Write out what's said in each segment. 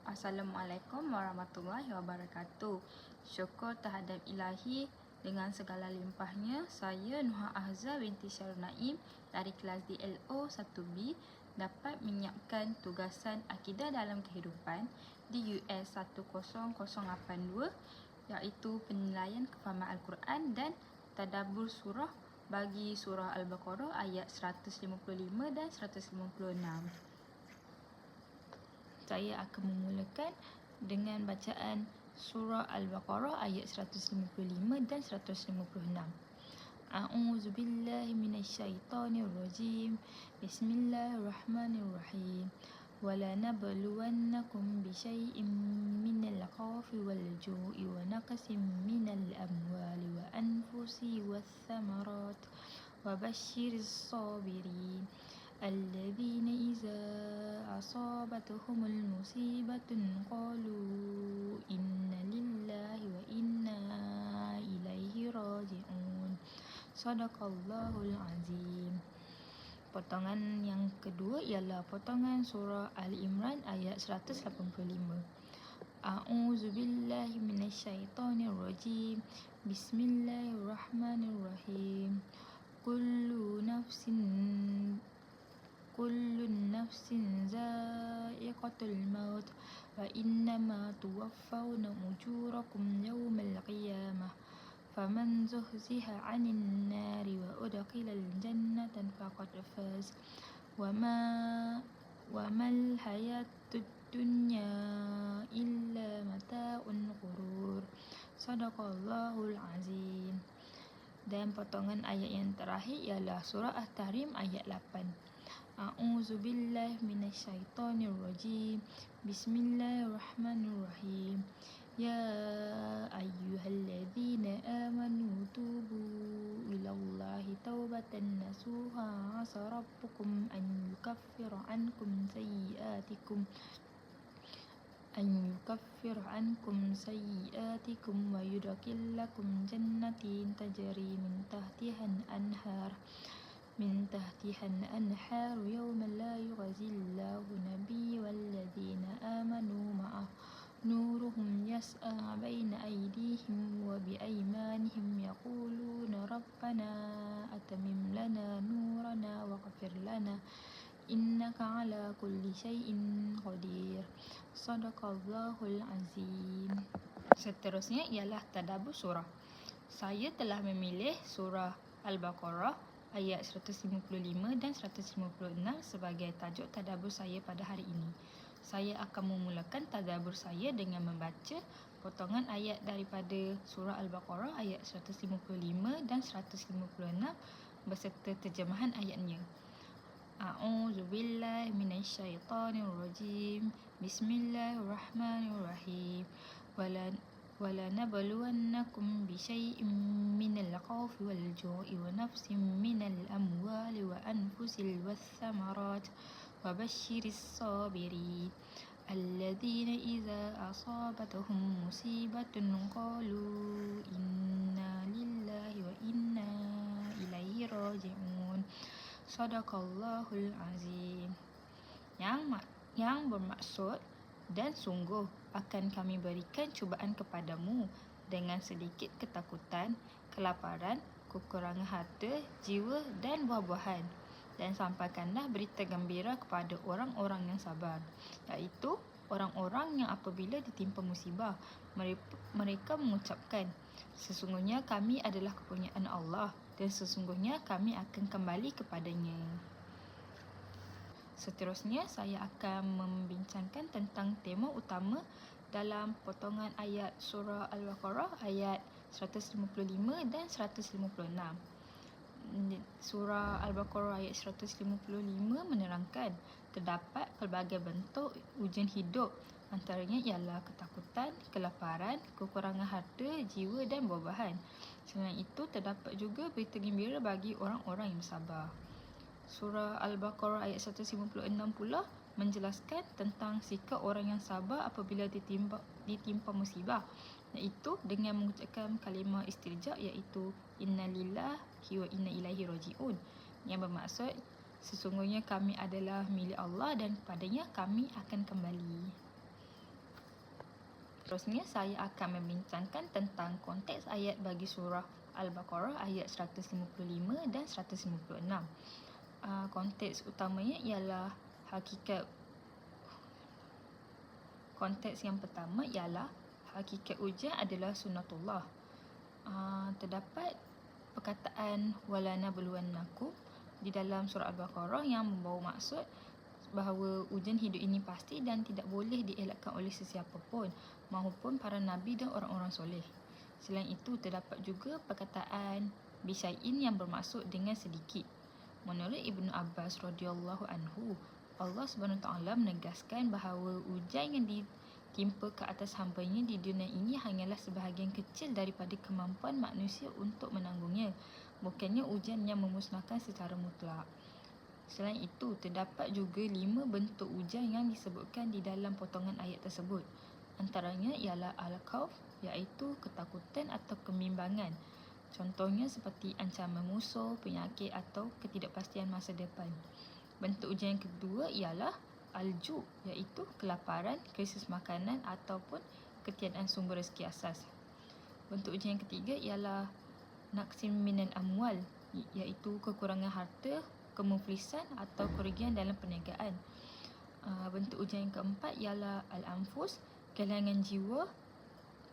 Assalamualaikum warahmatullahi wabarakatuh. Syukur terhadap Ilahi dengan segala limpahnya, saya Nuha Ahza binti Syarul Naim dari kelas DLO 1B dapat menyiapkan tugasan akidah dalam kehidupan di US 10082, iaitu penilaian kefahaman Al-Quran dan tadabbur surah bagi surah Al-Baqarah ayat 155 dan 156. Saya akan memulakan dengan bacaan surah Al-Baqarah ayat 155 dan 156. A'udzu billahi minasyaitonir rajim. Bismillahirrahmanirrahim. Wala nabluwannakum bisyai'in minal khawfi wal ju'i wa naqsin minal amwali wa anfusi wath thamarat wa basyyiris sabirin الذين إذا أصابتهم المصيبة قالوا إنا لله وإنا إليه راجعون صدق الله العظيم. Potongan yang kedua ialah potongan surah Ali Imran ayat 185. A'udzu billahi minasyaitonir rajim. Bismillahirrahmanirrahim. Kullu nafsin za'iqatul maut wa innama tuwaffawna ujurakum yawmal qiyamah faman zuhziha 'anil nari wa udkhilal jannata faqad faz wa mal hayatud dunya illa mata'un ghurur. Sadaqallahul azim. Dan potongan ayat yang terakhir ialah surah At-Tahrim ayat 8. A'udzu billahi minasyaitonir rajim. Bismillahirrahmanirrahim. Ya ayyuhalladzina amanu tubu ilallahi taubatan nasuha 'asa rabbukum an yukaffira 'ankum sayyi'atikum wa yudkhilakum jannatin tajri min tahtiha al-anhar yawma la yukhzillahu nabiyya walladzina amanu ma'ah nuruhum yas'a baina aydihim wa biaymanihim yaquluna rabbana atamim lana nurana waghfir lana innaka ala kulli syai'in qadir. Sadaqallahul azim. Seterusnya ialah tadabbur surah. Saya telah memilih surah Al-Baqarah ayat 155 dan 156 sebagai tajuk tadabbur saya pada hari ini. Saya akan memulakan tadabbur saya dengan membaca potongan ayat daripada surah Al-Baqarah ayat 155 dan 156 beserta terjemahan ayatnya. A'udzu billahi minasyaitonir rajim. Bismillahirrahmanirrahim. Wala nabluwannakum bisyai'in minal khawfi wal ju'i wa nafsin minal amwali wa anfusil wath thamarat wa basyyiris sabirin الذين إذا أصابتهم مصيبة قالوا إنا لله وإنا إليه راجعون Sadaqallahul azim. Yang bermaksud, dan sungguh akan kami berikan cubaan kepadamu dengan sedikit ketakutan, kelaparan, kekurangan harta, jiwa dan buah-buahan, dan sampaikanlah berita gembira kepada orang-orang yang sabar, iaitu orang-orang yang apabila ditimpa musibah mereka mengucapkan, sesungguhnya kami adalah kepunyaan Allah dan sesungguhnya kami akan kembali kepadanya. Seterusnya saya akan membincangkan tentang tema utama dalam potongan ayat surah Al-Baqarah ayat 155 dan 156. Surah Al-Baqarah ayat 155 menerangkan terdapat pelbagai bentuk ujian hidup, antaranya ialah ketakutan, kelaparan, kekurangan harta, jiwa dan buah-buahan. Selain itu, terdapat juga berita gembira bagi orang-orang yang bersabar. Surah Al-Baqarah ayat 156 pula menjelaskan tentang sikap orang yang sabar apabila ditimpa musibah, iaitu dengan mengucapkan kalimah istirja, iaitu Inna lillahi wa inna ilaihi raji'un, yang bermaksud sesungguhnya kami adalah milik Allah dan kepadanya kami akan kembali. Terusnya, saya akan membincangkan tentang konteks ayat bagi surah Al-Baqarah ayat 155 dan 156. Konteks utamanya ialah konteks yang pertama ialah hakikat ujian adalah sunnatullah. Terdapat perkataan wala nabluwannakum di dalam surah Al-Baqarah yang membawa maksud bahawa ujian hidup ini pasti dan tidak boleh dielakkan oleh sesiapa pun, maupun para nabi dan orang-orang soleh. Selain itu, terdapat juga perkataan bisyai'in yang bermaksud dengan sedikit. Menurut Ibnu Abbas radhiyallahu anhu, Allah Subhanahu Taala menegaskan bahawa ujian yang ditimpa ke atas hamba-Nya di dunia ini hanyalah sebahagian kecil daripada kemampuan manusia untuk menanggungnya, bukannya ujian yang memusnahkan secara mutlak. Selain itu, terdapat juga 5 bentuk ujian yang disebutkan di dalam potongan ayat tersebut. Antaranya ialah al-khawf, iaitu ketakutan atau kebimbangan. Contohnya seperti ancaman musuh, penyakit atau ketidakpastian masa depan. Bentuk ujian yang kedua ialah al-ju', iaitu kelaparan, krisis makanan ataupun ketiadaan sumber rezeki asas. Bentuk ujian yang ketiga ialah naqsim minal amwal, iaitu kekurangan harta, kemuflisan atau kerugian dalam perniagaan. Bentuk ujian yang keempat ialah al-anfus, kehilangan jiwa,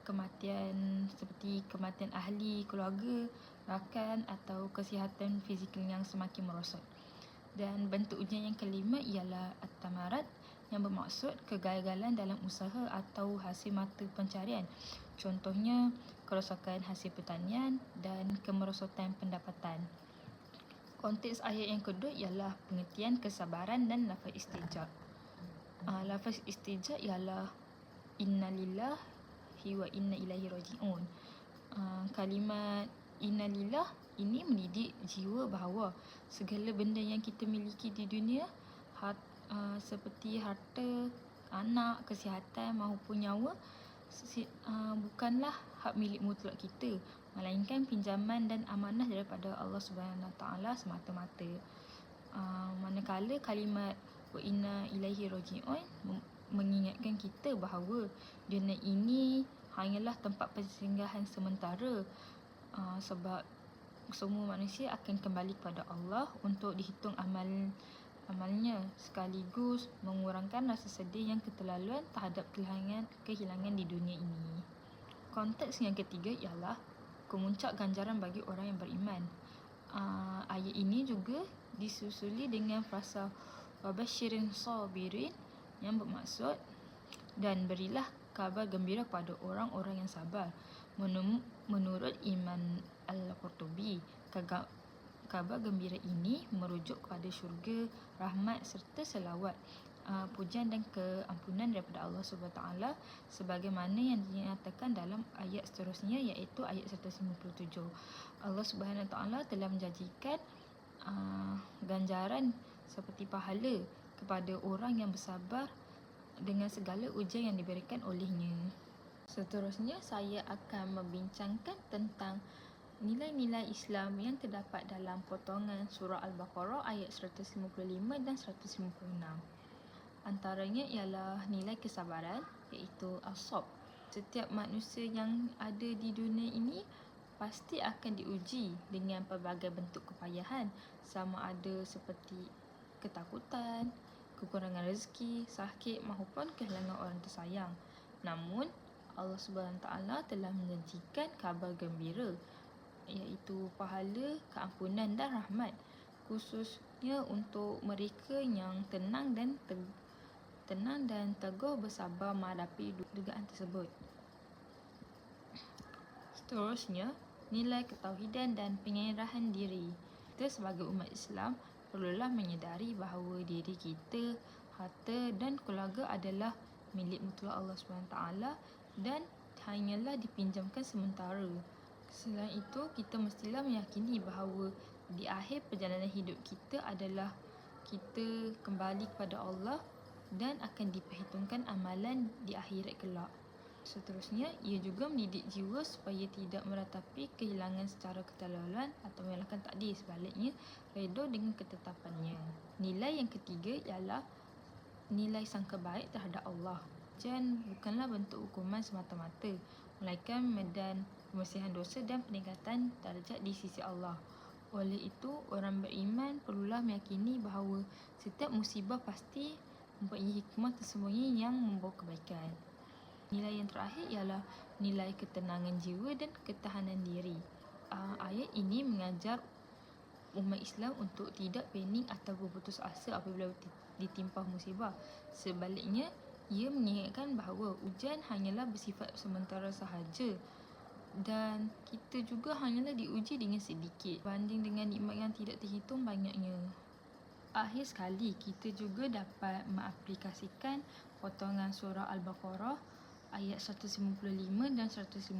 kematian seperti kematian ahli, keluarga, rakan atau kesihatan fizikal yang semakin merosot. Dan bentuk ujian yang kelima ialah at-tamarat, yang bermaksud kegagalan dalam usaha atau hasil mata pencarian. Contohnya kerosakan hasil pertanian dan kemerosotan pendapatan. Konteks ayat yang kedua ialah pengertian kesabaran dan lafaz istijab. Lafaz istijab ialah inna lillahi wa inna ilaihi raji'un. Kalimat inna lillah ini mendidik jiwa bahawa segala benda yang kita miliki di dunia, seperti harta, anak, kesihatan maupun nyawa, bukanlah hak milik mutlak kita, melainkan pinjaman dan amanah daripada Allah Subhanahu Taala semata-mata. Manakala kalimat wa inna ilaihi raji'un mengingatkan kita bahawa dunia ini hanyalah tempat persinggahan sementara, sebab semua manusia akan kembali kepada Allah untuk dihitung amalnya, sekaligus mengurangkan rasa sedih yang keterlaluan terhadap kehilangan di dunia ini. Konteks yang ketiga ialah kemuncak ganjaran bagi orang yang beriman. Ayat ini juga disusuli dengan frasa wabashirin sabirin, yang bermaksud dan berilah kabar gembira kepada orang-orang yang sabar. Menurut Imam Al-Qurtubi, kabar gembira ini merujuk kepada syurga, rahmat serta selawat, pujian dan keampunan daripada Allah Subhanahu Taala, sebagaimana yang dinyatakan dalam ayat seterusnya, iaitu ayat 157. Allah Subhanahu Taala telah menjanjikan ganjaran seperti pahala kepada orang yang bersabar dengan segala ujian yang diberikan olehnya. Seterusnya, saya akan membincangkan tentang nilai-nilai Islam yang terdapat dalam potongan surah Al-Baqarah ayat 155 dan 156. Antaranya ialah nilai kesabaran, iaitu as-sabr. Setiap manusia yang ada di dunia ini pasti akan diuji dengan pelbagai bentuk kepayahan, sama ada seperti ketakutan, kekurangan rezeki, sakit maupun kehilangan orang tersayang. Namun, Allah Subhanahu Taala telah menjanjikan kabar gembira, iaitu pahala, keampunan dan rahmat, khususnya untuk mereka yang tenang dan teguh bersabar menghadapi dugaan tersebut. Seterusnya, nilai ketauhidan dan penyerahan diri. Kita sebagai umat Islam perlulah menyedari bahawa diri kita, harta dan keluarga adalah milik mutlak Allah SWT dan hanyalah dipinjamkan sementara. Selain itu, kita mestilah meyakini bahawa di akhir perjalanan hidup kita adalah kita kembali kepada Allah dan akan diperhitungkan amalan di akhirat kelak. Seterusnya, ia juga mendidik jiwa supaya tidak meratapi kehilangan secara keterlaluan atau menyalahkan takdir, sebaliknya redha dengan ketetapannya. Nilai yang ketiga ialah nilai sangka baik terhadap Allah. Ujian bukanlah bentuk hukuman semata-mata, melainkan medan pembersihan dosa dan peningkatan darjat di sisi Allah. Oleh itu, orang beriman perlulah meyakini bahawa setiap musibah pasti mempunyai hikmah tersembunyi yang membawa kebaikan. Nilai yang terakhir ialah nilai ketenangan jiwa dan ketahanan diri. Ayat ini mengajar umat Islam untuk tidak panik atau berputus asa apabila ditimpa musibah. Sebaliknya, ia mengingatkan bahawa ujian hanyalah bersifat sementara sahaja dan kita juga hanyalah diuji dengan sedikit banding dengan nikmat yang tidak terhitung banyaknya. Akhir sekali, kita juga dapat mengaplikasikan potongan surah Al-Baqarah ayat 155 dan 156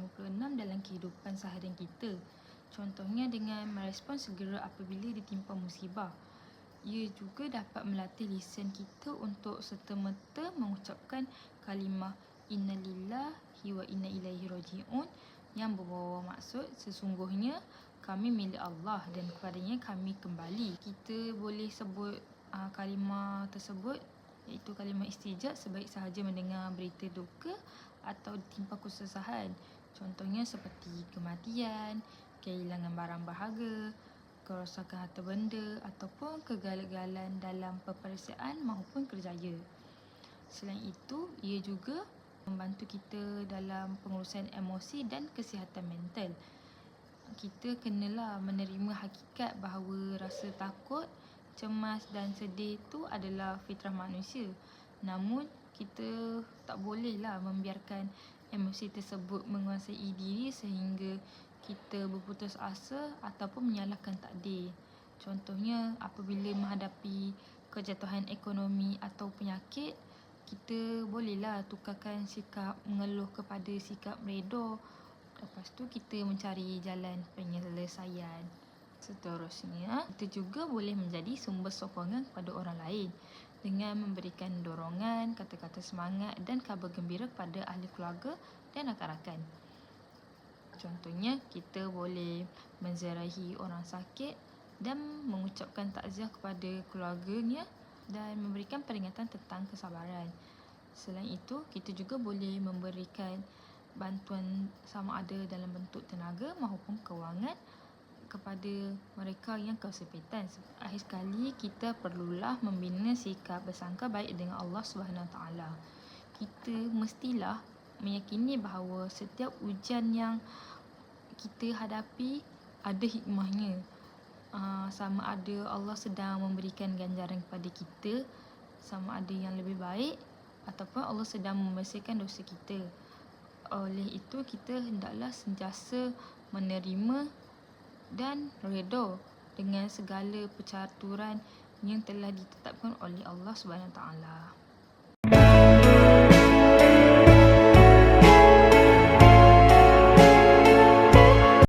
dalam kehidupan seharian kita. Contohnya dengan merespon segera apabila ditimpa musibah. Ia juga dapat melatih lisan kita untuk serta-merta mengucapkan kalimah Inna lillahi wa inna ilaihi raji'un yang berbawa maksud sesungguhnya kami milik Allah dan kepadanya kami kembali. Kita boleh sebut kalimah tersebut iaitu kalimah istijab sebaik sahaja mendengar berita duka atau ditimpa kesusahan. Contohnya seperti kematian, kehilangan barang berharga, kerosakan harta benda ataupun kegagalan dalam peperiksaan maupun kerjaya. Selain itu, ia juga membantu kita dalam pengurusan emosi dan kesihatan mental. Kita kenalah menerima hakikat bahawa rasa takut, cemas dan sedih itu adalah fitrah manusia. Namun, kita tak bolehlah membiarkan emosi tersebut menguasai diri sehingga kita berputus asa ataupun menyalahkan takdir. Contohnya, apabila menghadapi kejatuhan ekonomi atau penyakit, kita bolehlah tukarkan sikap mengeluh kepada sikap redha. Lepas tu kita mencari jalan penyelesaian. Seterusnya, kita juga boleh menjadi sumber sokongan kepada orang lain dengan memberikan dorongan, kata-kata semangat dan khabar gembira kepada ahli keluarga dan rakan-rakan. Contohnya, kita boleh menziarahi orang sakit dan mengucapkan takziah kepada keluarganya dan memberikan peringatan tentang kesabaran. Selain itu, kita juga boleh memberikan bantuan sama ada dalam bentuk tenaga maupun kewangan kepada mereka yang kesempitan. Akhir sekali, kita perlulah membina sikap bersangka baik dengan Allah SWT. Kita mestilah meyakini bahawa setiap ujian yang kita hadapi ada hikmahnya. Sama ada Allah sedang memberikan ganjaran kepada kita, sama ada yang lebih baik ataupun Allah sedang membersihkan dosa kita. Oleh itu, kita hendaklah sentiasa menerima dan redha dengan segala percaturan yang telah ditetapkan oleh Allah SWT.